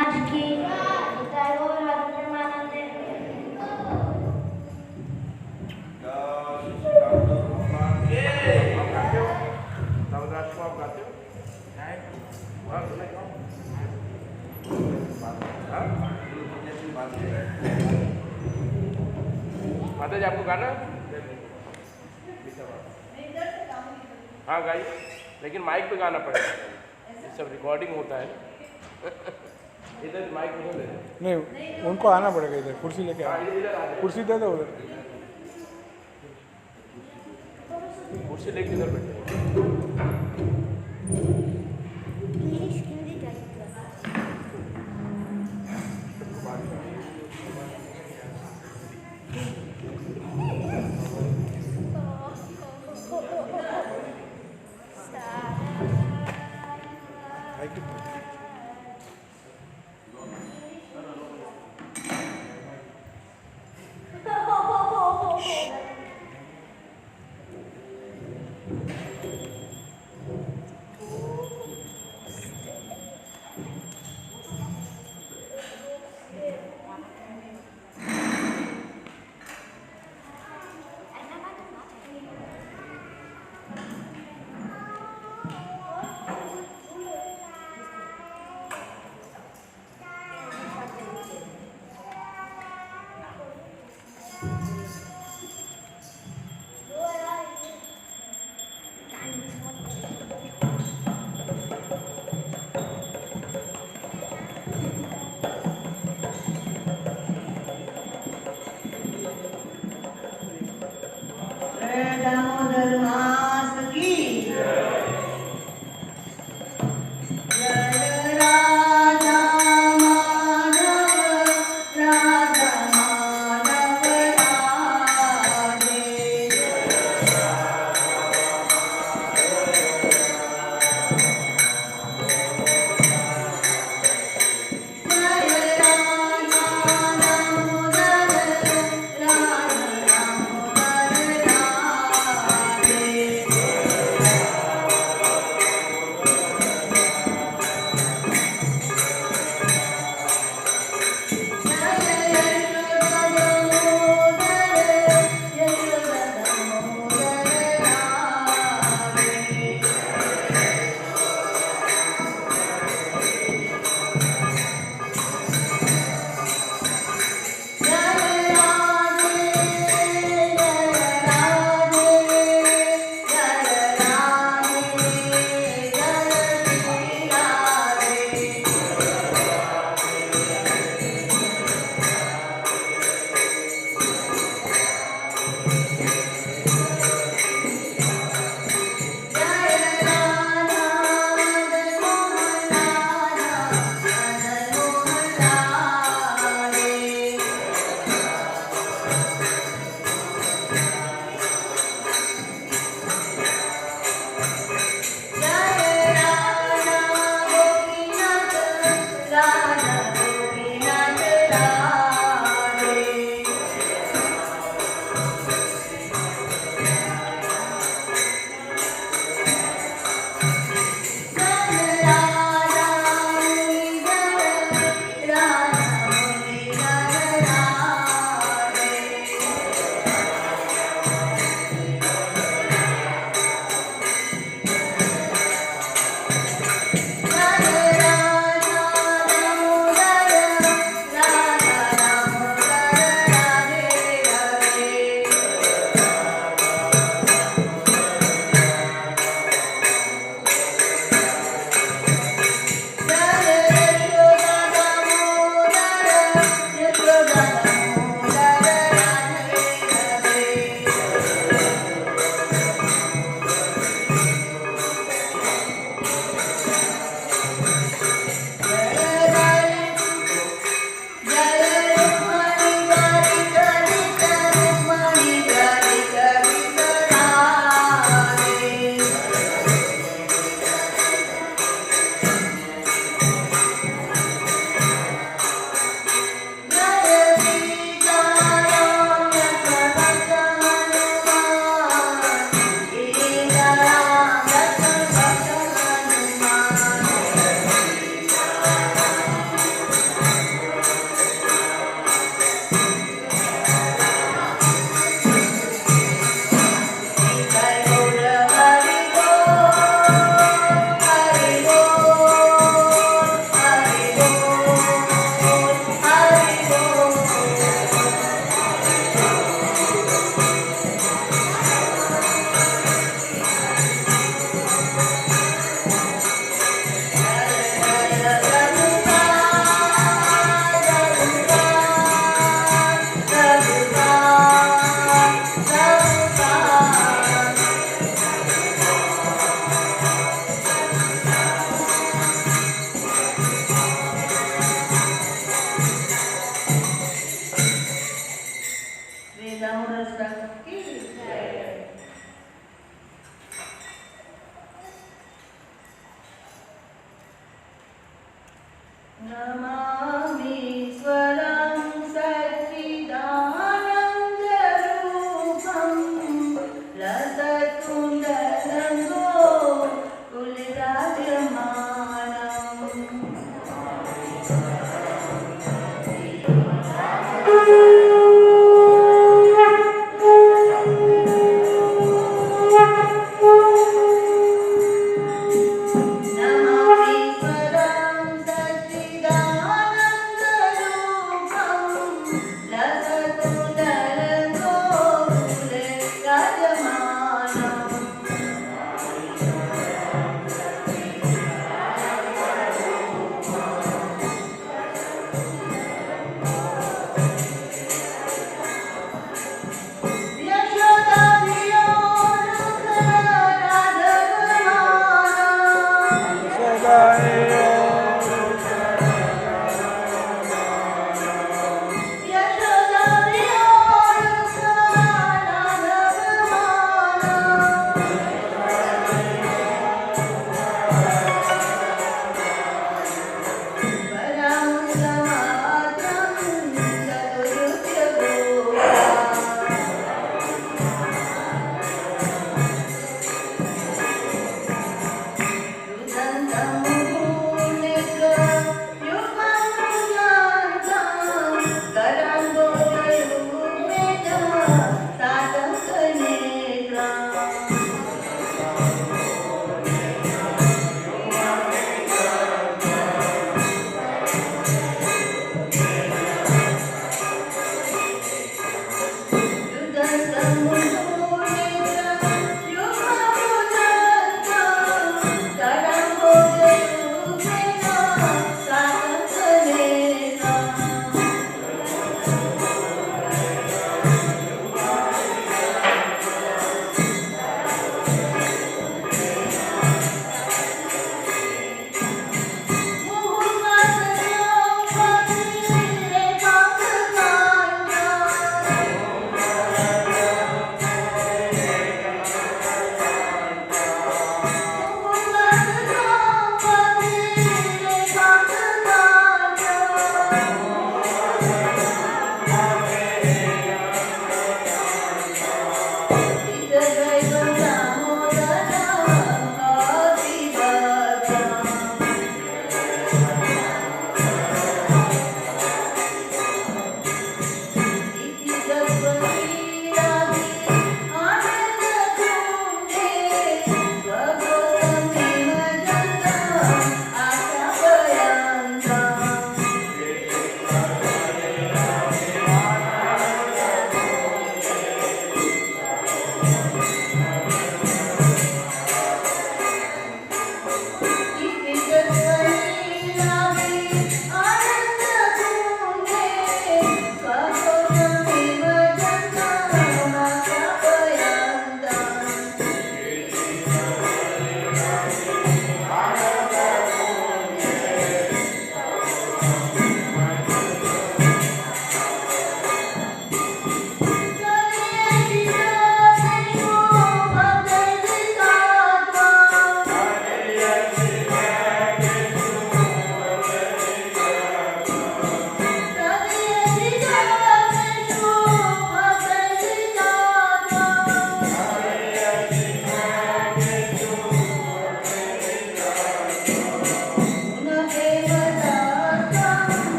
आज की टैगोर और प्रेमानंद माता जी आपको गाना? हाँ गाइए, लेकिन माइक पे गाना पड़ेगा, ये सब रिकॉर्डिंग होता है। इधर माइक नहीं, उनको आना पड़ेगा इधर, कुर्सी लेके आ, कुर्सी दे दो उधर, कुर्सी लेके इधर बैठे। इंग्लिश हिंदी टाइप का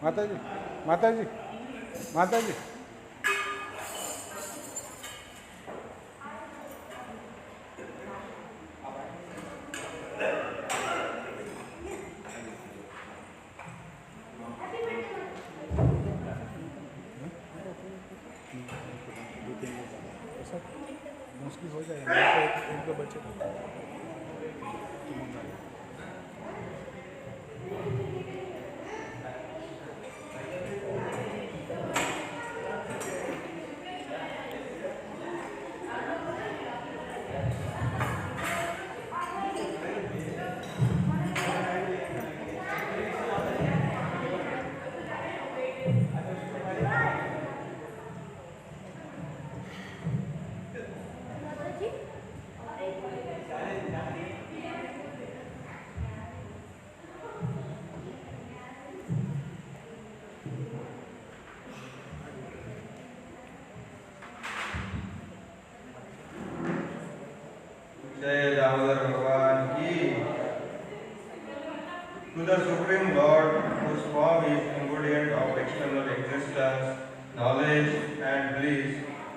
माता जी, माता जी, माता जी। ऐसा मोस्टली हो जाएगा, एक दो बच्चे जय दामोदर भगवान की। To the Supreme Lord, whose form is ingredient of external existence, knowledge and bliss,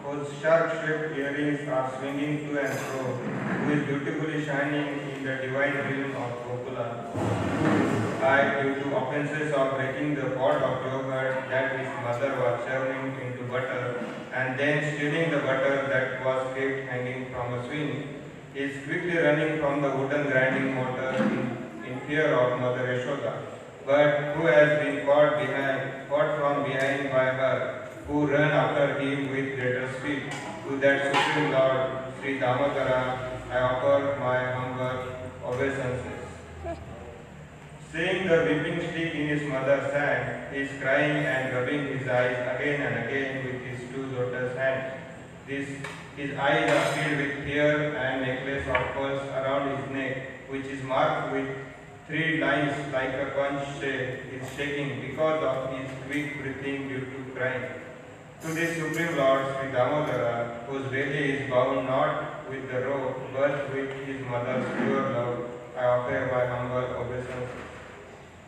whose sharp-shaped earrings are swinging to and fro, who is beautifully shining in the divine realm of Gokula, I, due to offenses of breaking the pot of yogurt that his mother was churning into butter, and then stealing the butter that was kept hanging from a swing, is quickly running from the wooden grinding mortar in fear of Mother Yashoda, but who has been caught from behind by her, who ran after him with greater speed. To that Supreme Lord, Sri Damodara, I offer my humble obeisances. Seeing the weeping stick in his mother's hand, he is crying and rubbing his eyes again and again with his two lotus hands. His eyes are filled with tears and necklace of pearls around his neck, which is marked with 3 lines like a conch shell, is shaking because of his quick breathing due to crying. To this Supreme Lord Sri Damodara, whose belly is bound not with the rope but with his mother's pure love, I offer my humble obeisance.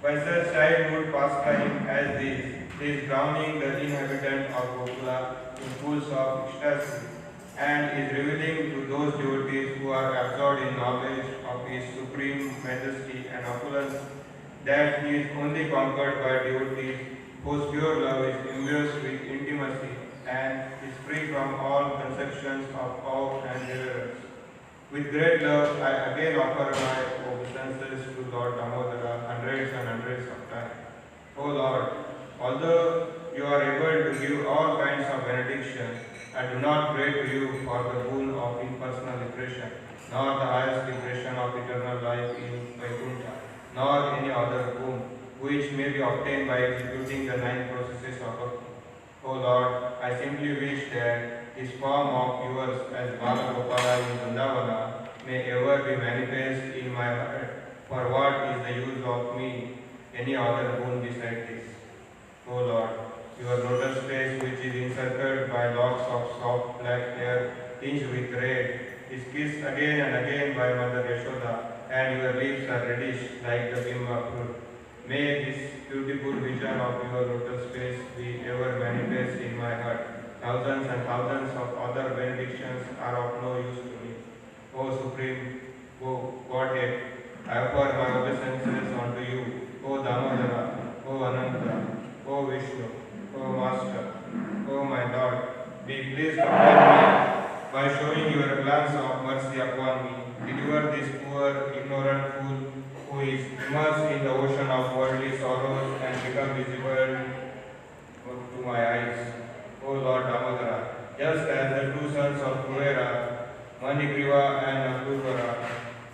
By such childhood pastime as this, he is drowning the inhabitant of Gokula in pools of ecstasy, and is revealing to those devotees who are absorbed in knowledge of his supreme majesty and opulence that he is only conquered by devotees whose pure love is imbued with intimacy and is free from all conceptions of awe and reverence. With great love, I again offer my obeisances to Lord Damodara hundreds and hundreds of times. O Lord, although you are able to give all kinds of benediction, I do not pray to you for the boon of impersonal liberation, nor the highest liberation of eternal life in Vaikuntha, nor any other boon, which may be obtained by executing the 9 processes of bhakti. O Lord, I simply wish that this form of yours as Balagopala in Vrindavana may ever be manifest in my heart, for what is the use of me any other boon beside this? O Lord, your lotus face, which is encircled by locks of soft black hair tinged with red, is kissed again and again by Mother Yashoda, and your lips are reddish like the bimba fruit. May this beautiful vision of your lotus face be ever manifest in my heart. Thousands and thousands of other benedictions are of no use to me. O Supreme, O Godhead, I offer my obeisances unto you, O Damodara, O Ananta, O Vishnu, O Master, O my Lord, be pleased upon me by showing your glance of mercy upon me. Deliver this poor, ignorant fool who is immersed in the ocean of worldly sorrows and become visible to my eyes. O Lord Damodara, just as the 2 sons of Kuvera, Manigriva and Apurvara,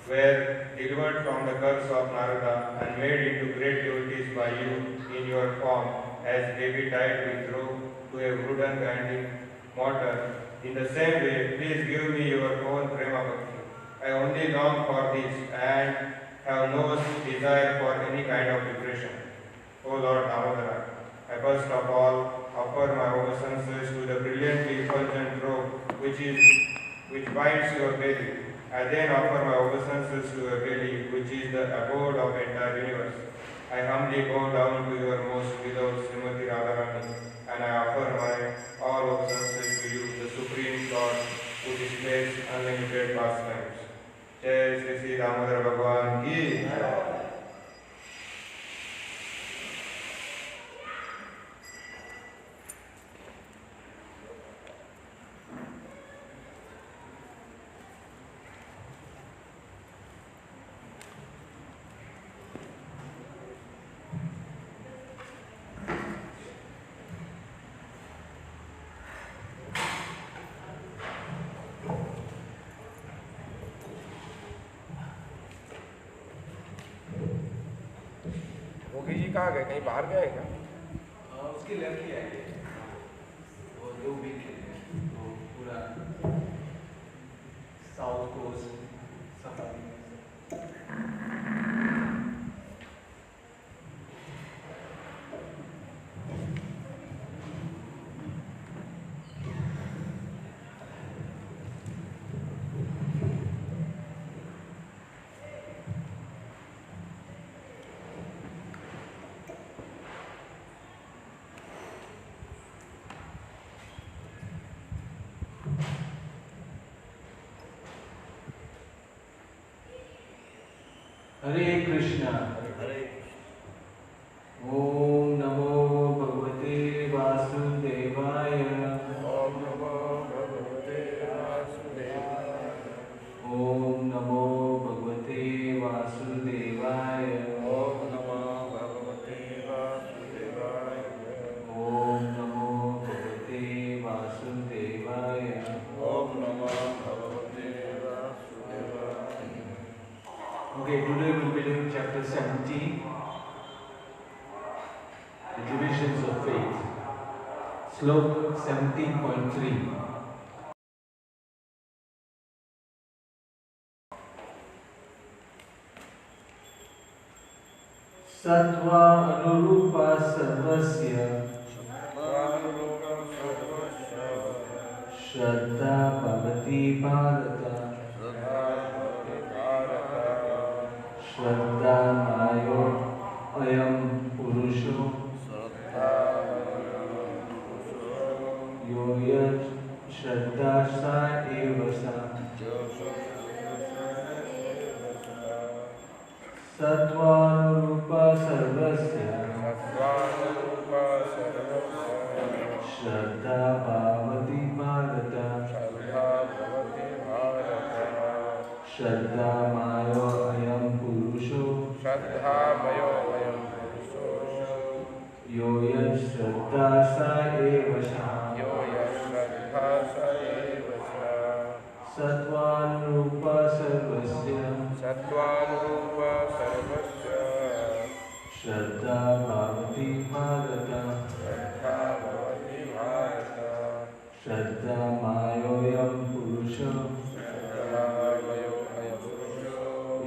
were delivered from the curse of Narada and made into great devotees by you in your form, as baby tied with rope to a wooden grinding mortar. In the same way, please give me your own Prema Bhakti. I only long for this and have no desire for any kind of depression. O Lord Damodara, I first of all offer my obeisances to the brilliantly effulgent robe which binds your belly. I then offer my obeisances to your belly, which is the abode of the entire universe. I humbly bow down to your most beloved Srimati Radharani, and I offer my all obeisances to you, the Supreme Lord, who displays unlimited pastimes. Jai Sri Sri Damodar Bhagwan ki. Yogi ji कहाँ गए, कहीं बाहर गए क्या? उसकी left ही आएगी वो जो भी वो पूरा साउथ कोस्ट सफारी हरे कृष्णा ओम नमो भगवते वासुदेवाय ओम नमो भगवते वासुदेवाय। ओम नमो भगवते वासुदेवाय ओम नमो भगवते वासुदेवाय। ओम नमो भगवते वासुदेवाय ओम नमो भगवते वासुदेवाय। Okay, today we will be doing chapter 17, the divisions of faith. Sloka 17.3. Sattva anurupa sarvasya Shraddha bhavati bharata Shraddha mayo ayam purusho yo yat Shraddha sa eva sa Sattvanurupa sarvasya Shraddha bhavati bharata Shraddha mayo ayam purusho yo yat Shraddha sa eva sa Sattvanurupa sarvasya Shraddha bhavati bharata Shraddha mayo ayam purusho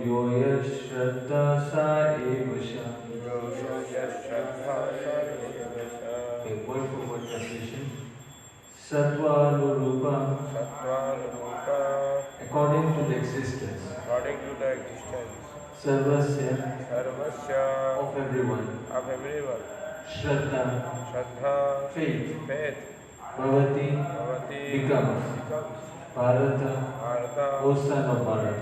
yo yat Shraddha sa eva sa. Okay, word for word translation. Sattvanurupa, according to the existence, sarvasya, of everyone, Shraddha, faith, bhavati, becomes, Bharata, O son of Bharat,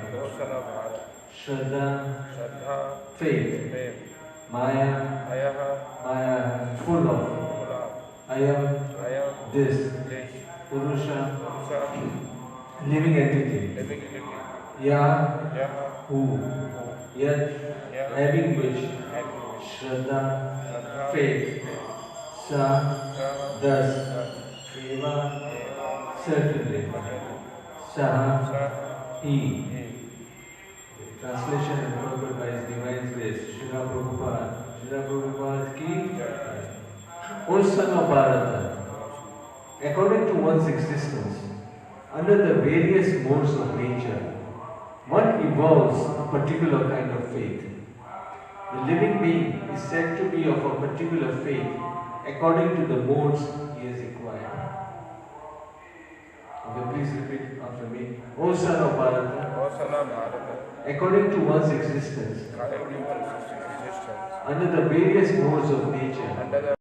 Shraddha, faith, Maya, full of, Ayam, this, Purusha, living entity, Ya, who, Yat, having which, Shraddha, faith, Sa, thus, Eva, certainly, Saha, he. Translation and purport by His Divine Grace, Srila Prabhupada ki. O son of Bharata, according to one's existence, under the various modes of nature, one evolves a particular kind of faith. The living being is said to be of a particular faith according to the modes he has acquired. Okay, please repeat after me. O son of Bharata, according to one's existence, under the various modes of nature. under the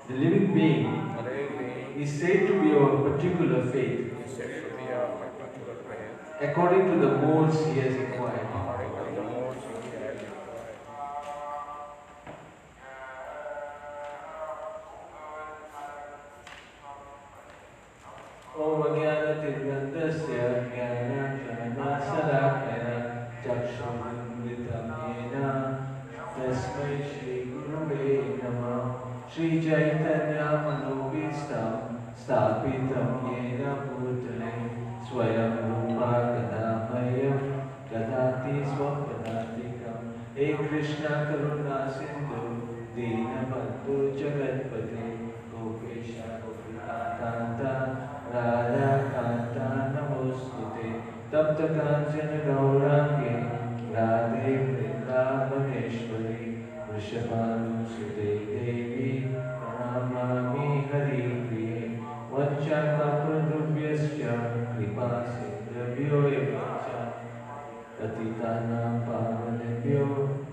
The living being living is said to be of a particular faith is said to be of a particular faith according to the modes he has acquired. according to the modes he has acquired. Om Jnana-Tirgandasya Jnana-Jnana-Salakaya Chakshurumritam Yena Tasmai Shri Gurave Namah Shri Chaitanya Manobhistam Stapitam Yena Bhutale Swayam Rupa Kadamayam Dadati Swapadatikam He Krishna Karuna Sindhu Dinabandhu Jagatpate Gopesha Gopikatanta Radha Kanta Namostute Tapta Kanchana Gaurange Radhe Vrindavaneshwari Vrishabhanusute Devi Pranamami Hari Priye Vanchakapadrubhyascha Kripa Sindhabhyo Evacha Patitanam Pavanebhyo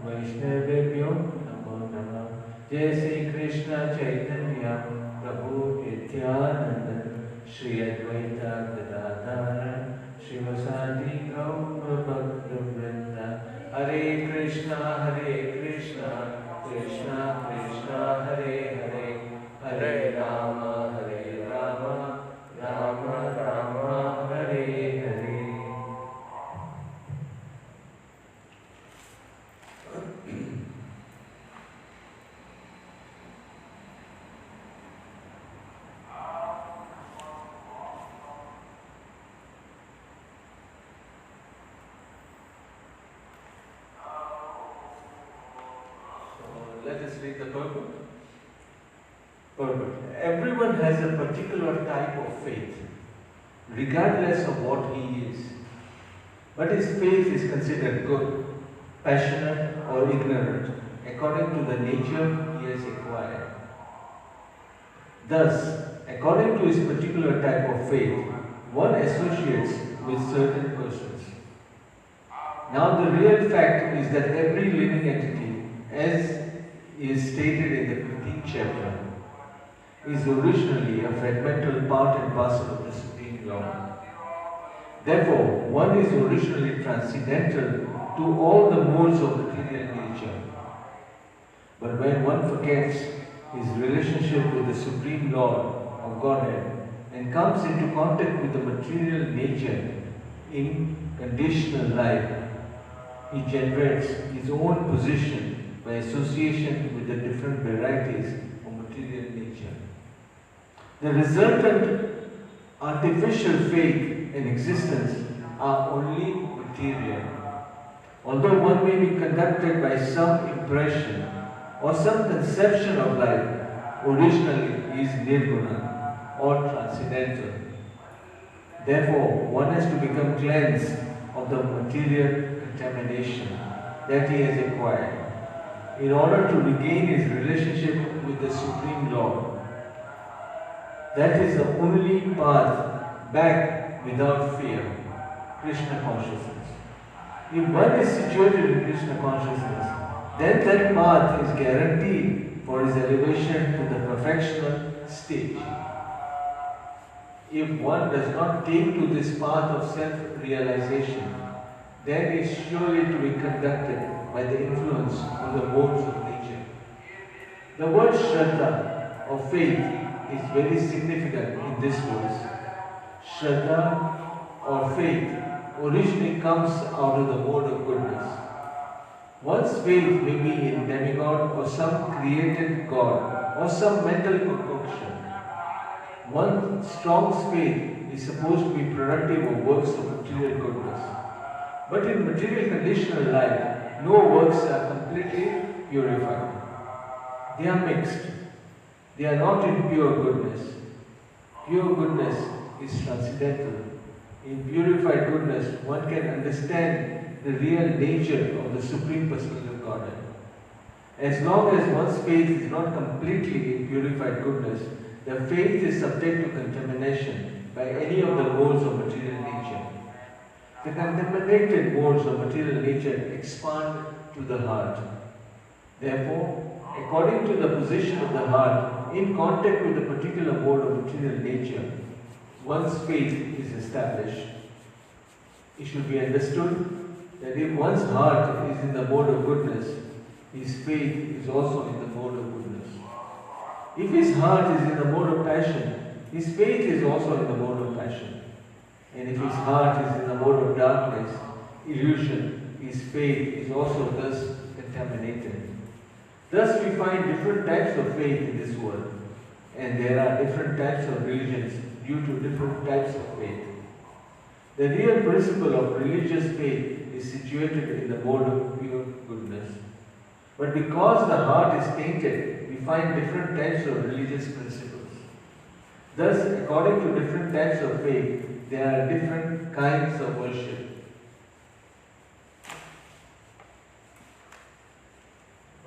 Vaishnavebhyo Namo Namah Jai Shri Krishna Chaitanya Prabhu Nityananda Shri Advaita Gadadhara Shivasadi Gaura Bhakta Vrinda Hare Krishna Krishna Krishna Hare Hare Hare Rama Rama Rama Hare Hare. Let us read the purport. Everyone has a particular type of faith, regardless of what he is. But his faith is considered good, passionate, or ignorant, according to the nature he has acquired. Thus, according to his particular type of faith, one associates with certain persons. Now, the real fact is that every living entity, as is stated in the 15th chapter, is originally a fragmental part and parcel of the Supreme Lord. Therefore, one is originally transcendental to all the modes of material nature. But when one forgets his relationship with the Supreme Lord of Godhead and comes into contact with the material nature in conditional life, he generates his own position by association with the different varieties of material nature. The resultant artificial faith and existence are only material. Although one may be conducted by some impression or some conception of life, originally is nirguna or transcendental. Therefore, one has to become cleansed of the material contamination that he has acquired in order to regain his relationship with the Supreme Lord. That is the only path back without fear, Krishna consciousness. If one is situated in Krishna consciousness, then that path is guaranteed for his elevation to the perfectional stage. If one does not take to this path of self-realization, then it is surely to be conducted by the influence of the modes of nature. The word Shraddha or faith is very significant in this verse. Shraddha or faith originally comes out of the mode of goodness. One's faith may be in demigod or some created god or some mental concoction. One's strong faith is supposed to be productive of works of material goodness. But in material conditional life, no works are completely purified. They are mixed. They are not in pure goodness. Pure goodness is transcendental. In purified goodness, one can understand the real nature of the Supreme Personality of Godhead. As long as one's faith is not completely in purified goodness, the faith is subject to contamination by any of the modes of material nature. The contaminated modes of material nature expand to the heart. Therefore, according to the position of the heart in contact with a particular mode of material nature, one's faith is established. It should be understood that if one's heart is in the mode of goodness, his faith is also in the mode of goodness. If his heart is in the mode of passion, his faith is also in the mode of passion. And if his heart is in the mode of darkness, illusion, his faith is also thus contaminated. Thus we find different types of faith in this world, and there are different types of religions due to different types of faith. The real principle of religious faith is situated in the mode of pure goodness. But because the heart is tainted, we find different types of religious principles. Thus, according to different types of faith, there are different kinds of worship.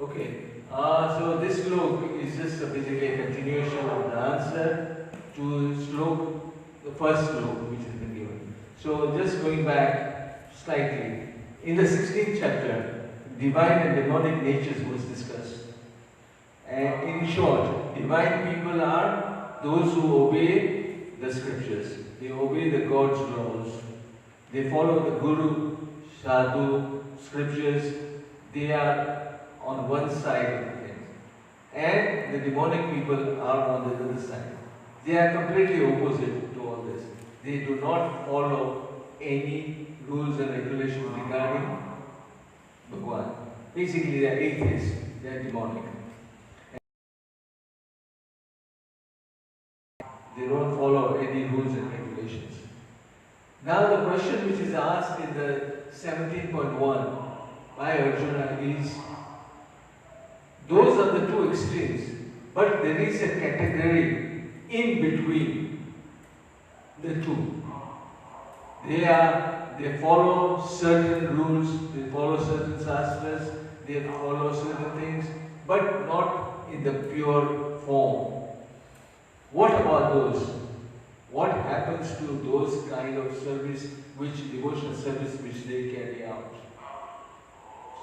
Okay, so this slok is just basically a continuation of the answer to slok, the first slok which has been given. So just going back slightly, in the 16th chapter, divine and demonic natures was discussed. And in short, divine people are those who obey the scriptures. They obey the God's laws. They follow the Guru, Sadhu, scriptures. They are on one side of things. And the demonic people are on the other side. They are completely opposite to all this. They do not follow any rules and regulations regarding Bhagwan. Basically, they are atheists. They are demonic. They don't follow any rules and regulations. Now the question which is asked in the 17.1 by Arjuna is, those are the two extremes, but there is a category in between the two. They follow certain rules, they follow certain sastras, they follow certain things, but not in the pure form. What about those? What happens to those kind of service, devotional service which they carry out?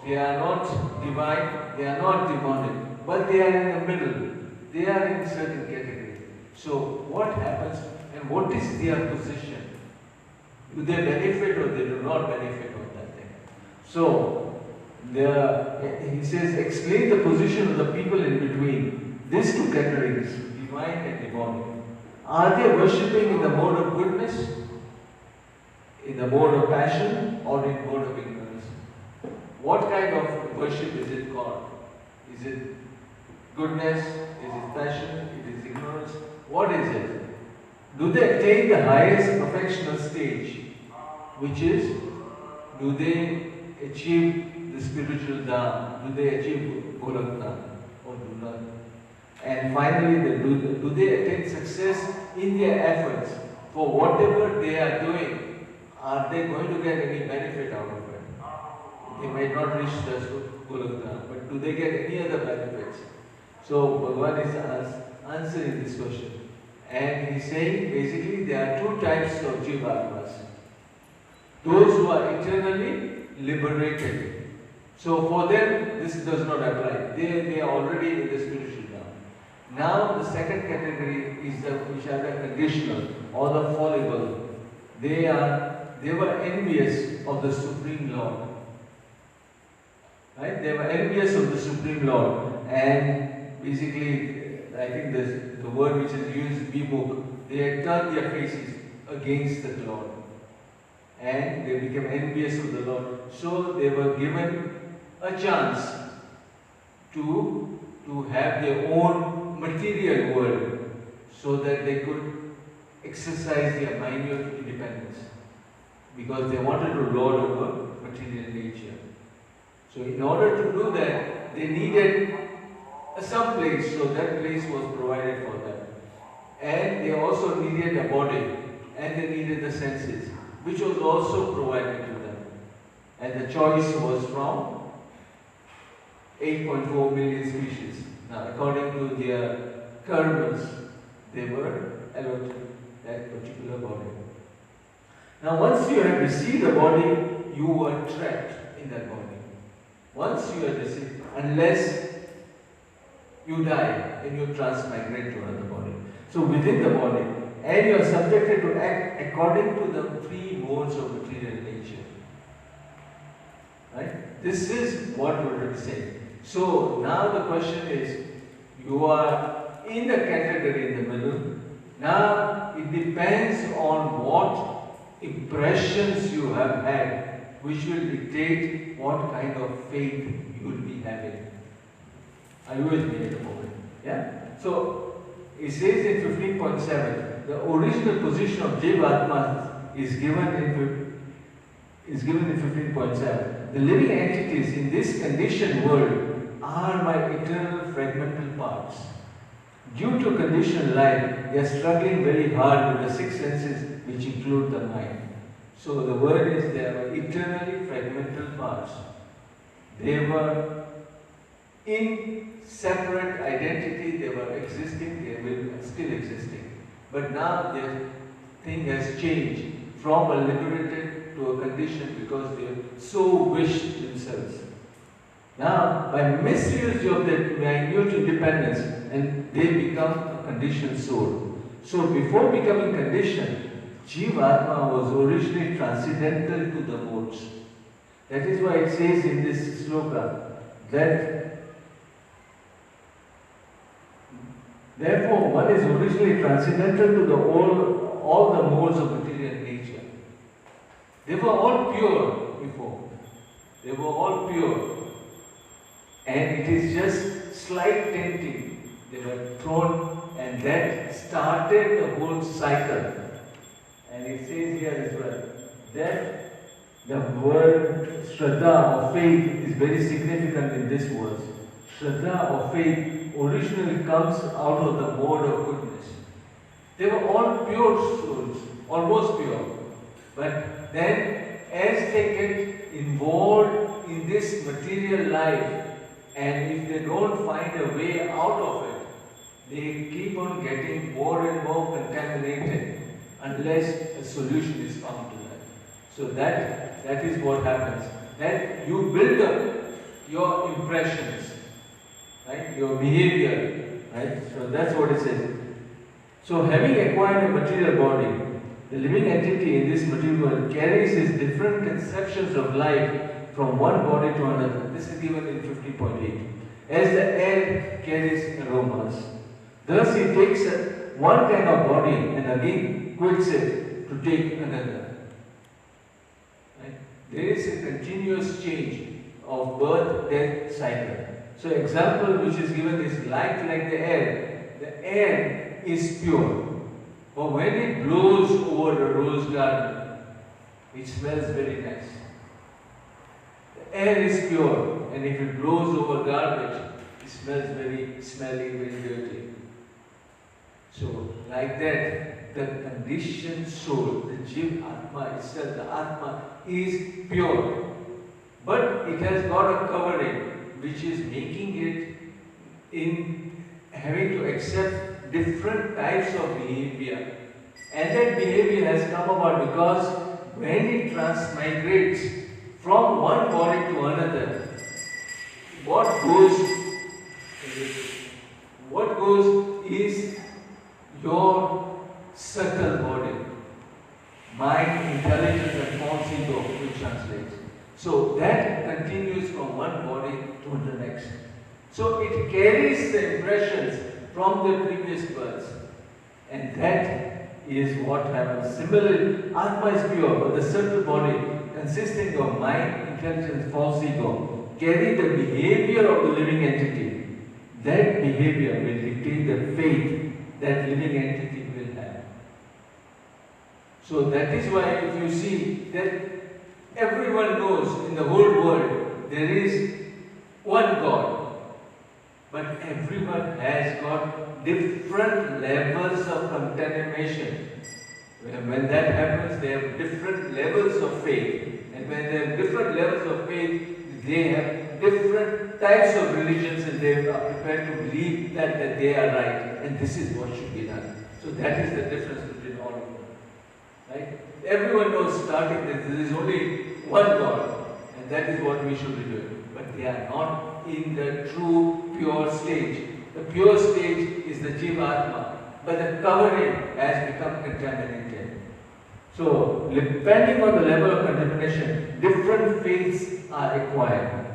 They are not divine, they are not demonic, but they are in the middle. They are in a certain category. So what happens and what is their position? Do they benefit or they do not benefit on that thing? So he says, explain the position of the people in between these two categories, divine and demonic. Are they worshipping in the mode of goodness, in the mode of passion, or in mode of ignorance? What kind of worship is it called? Is it goodness? Is it passion? Is it ignorance? What is it? Do they attain the highest perfectional stage, which is, do they achieve the spiritual Dham? Do they achieve Golak Dham or do not? And finally, do they attain success in their efforts for whatever they are doing? Are they going to get any benefit out of it? They may not reach the Golak Dham, but do they get any other benefits? So Bhagavan is answering this question. And he's saying basically there are two types of Jivatmas. Those who are eternally liberated. So for them, this does not apply. They are already in the spiritual realm. Now the second category is which are the conditional or the fallible. They were envious of the Supreme Lord. Right? They were envious of the Supreme Lord. And basically, I think the word which is used, vimukh, they had turned their faces against the Lord. And they became envious of the Lord. So they were given a chance to have their own material world so that they could exercise their minute independence. Because they wanted to lord over material nature. So in order to do that, they needed some place, so that place was provided for them. And they also needed a body, and they needed the senses, which was also provided to them. And the choice was from 8.4 million species. Now, according to their karmas, they were allotted that particular body. Now once you have received the body, you are trapped in that body. Once you have received, unless you die, then you transmigrate to another body. So within the body, and you are subjected to act according to the three modes of material nature. Right? This is what we are saying. So now the question is, you are in the category in the middle. Now it depends on what impressions you have had, which will dictate what kind of faith you will be having. Are you with me at the moment? Yeah? So it says in 15.7, the original position of Jivatma is given in 15.7. The living entities in this conditioned world are my eternal fragmental parts. Due to conditioned life, they are struggling very hard with the six senses which include the mind. So the word is they are eternally fragmental parts. They were in separate identity, they were existing, they will still existing. But now their thing has changed from a liberated to a condition because they so wish themselves. Now, by misuse of that minute independence, and they become a conditioned soul. So before becoming conditioned, Jivatma was originally transcendental to the modes. That is why it says in this sloka that therefore one is originally transcendental to the all the modes of material nature. They were all pure before. They were all pure. And it is just slight tinting. They were thrown, and that started the whole cycle. And it says here as well that the word Shraddha or faith is very significant in this verse. Shraddha or faith originally comes out of the mode of goodness. They were all pure souls, almost pure. But then as they get involved in this material life, and if they don't find a way out of it, they keep on getting more and more contaminated unless a solution is found to that. So that is what happens. Then you build up your impressions, right? Your behavior, right? So that's what it says. So having acquired a material body, the living entity in this material world carries its different conceptions of life from one body to another. This is given in 15.8. As the air carries aromas. Thus he takes one kind of body and again quits it to take another. Right? There is a continuous change of birth, death cycle. So example which is given is like the air. The air is pure. But when it blows over the rose garden, it smells very nice. Air is pure, and if it blows over garbage, it smells very smelly, very dirty. So, like that, the conditioned soul, the Jiv Atma itself, the Atma is pure. But it has got a covering which is making it in having to accept different types of behavior. And that behavior has come about because when it transmigrates from one body to another, what goes is your subtle body, mind, intelligence, and false ego, which translates. So that continues from one body to the next. So it carries the impressions from the previous births, and that is what happens. Similarly, Atma is pure, but the subtle body, consisting of mind, intelligence, false ego, carry the behavior of the living entity. That behavior will dictate the faith that living entity will have. So that is why if you see that everyone knows in the whole world there is one God, but everyone has got different levels of contamination. When that happens, they have different levels of faith. And when they have different levels of faith, they have different types of religions, and they are prepared to believe that they are right. And this is what should be done. So that is the difference between all of them. Right? everyone knows starting that there is only one God, and that is what we should be doing. But they are not in the true pure stage. The pure stage is the Jivatma, but the covering has become contaminated. So, depending on the level of contamination, different faiths are required.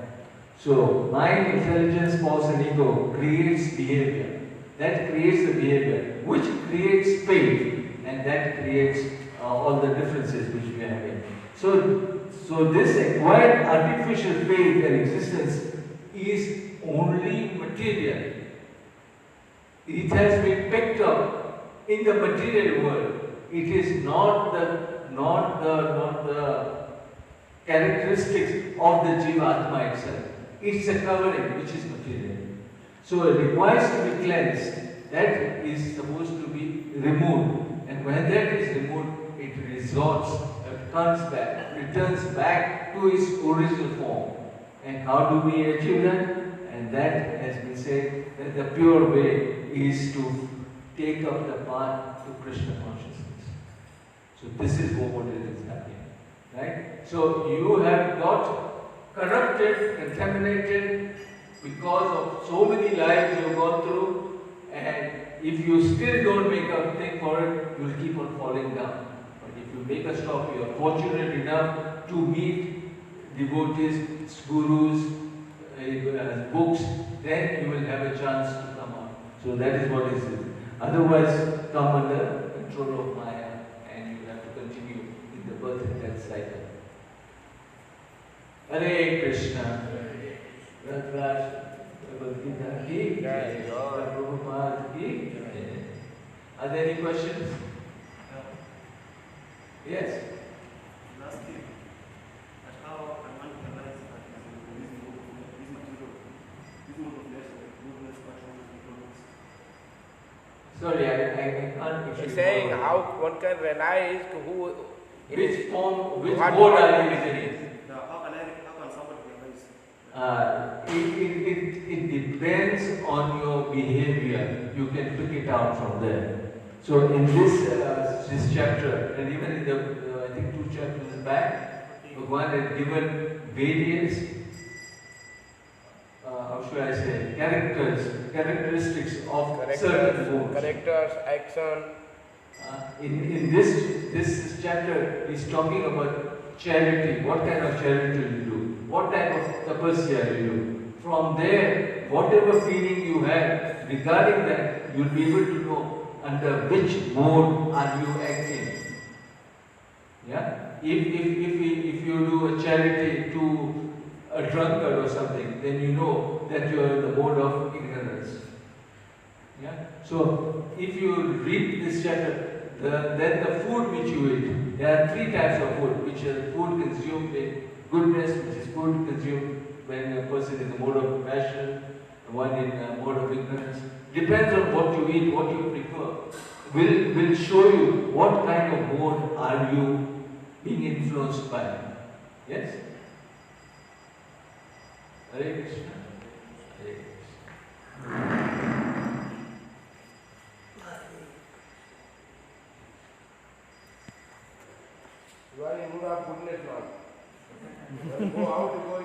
So, mind, intelligence, force and ego creates behavior. That creates the behavior, which creates faith, and that creates all the differences which we are having. So this acquired artificial faith and existence is only material. It has been picked up in the material world. It is not the characteristics of the Jivatma itself. It's a covering which is material. So it requires to be cleansed. That is supposed to be removed. And when that is removed, it returns back to its original form. And how do we achieve that? And that has been said that the pure way is to take up the path to Krishna consciousness. So this is what it is happening. Right? So you have got corrupted, contaminated because of so many lives you have gone through, and if you still don't make a thing for it, you will keep on falling down. But if you make a stop, you are fortunate enough to meet devotees, gurus, books, then you will have a chance to come out. So that is what is it. Otherwise, come under control of Maya, and you have to continue in the birth and death cycle. Hare Krishna. Bhagavad Gita ki jai. Prabhupada ki jai. Are there any questions? Yes. Lastly, at how I want to analyze this mode of movements, Sorry, I can't. He's saying how one can realize to who. Which form, which what mode mode are you is in? how can somebody realize? It depends on your behavior. You can pick it out from there. So in this chapter, and even in the I think 2 chapters back, Bhagavan had given various how should I say characteristics of certain modes. Characters, action. In this chapter, he's talking about charity. What kind of charity you do? What type of tapasya you do? From there, whatever feeling you have regarding that, you'll be able to know under which mode are you acting. Yeah? If you do a charity to a drunkard or something, then you know that you are in the mode of ignorance. Yeah? So, if you read this chapter, then the food which you eat, there are 3 types of food, which is food consumed in goodness, which is food consumed when a person is in the mode of passion, one in a mode of ignorance. Depends on what you eat, what you prefer. Will show you what kind of mode are you being influenced by. Yes? Hare Krishna. Hare Krishna. You are in mood of goodness now. Go out, go in